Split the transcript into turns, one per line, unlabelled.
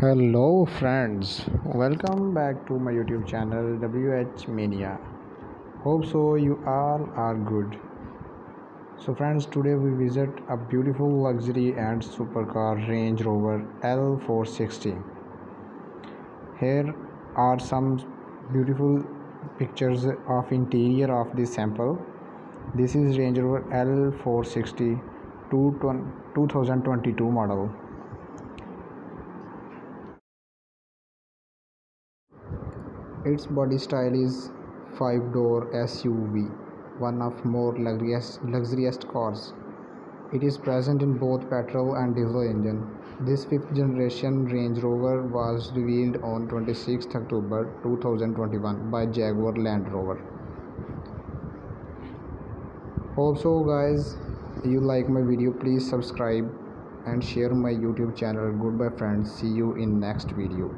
Hello friends, welcome back to my YouTube channel WH Mania. Hope so you all are good. So friends, today we visit a beautiful luxury and supercar Range Rover L460. Here are some beautiful pictures of interior of this sample. This is Range Rover L460 2022 model. Its body style is 5-door SUV, one of more luxurious cars. It is present in both petrol and diesel engine. This fifth generation Range Rover was revealed on 26 October 2021 by Jaguar Land Rover. Hope so guys, you like my video, please subscribe and share my YouTube channel. Goodbye friends, see you in next video.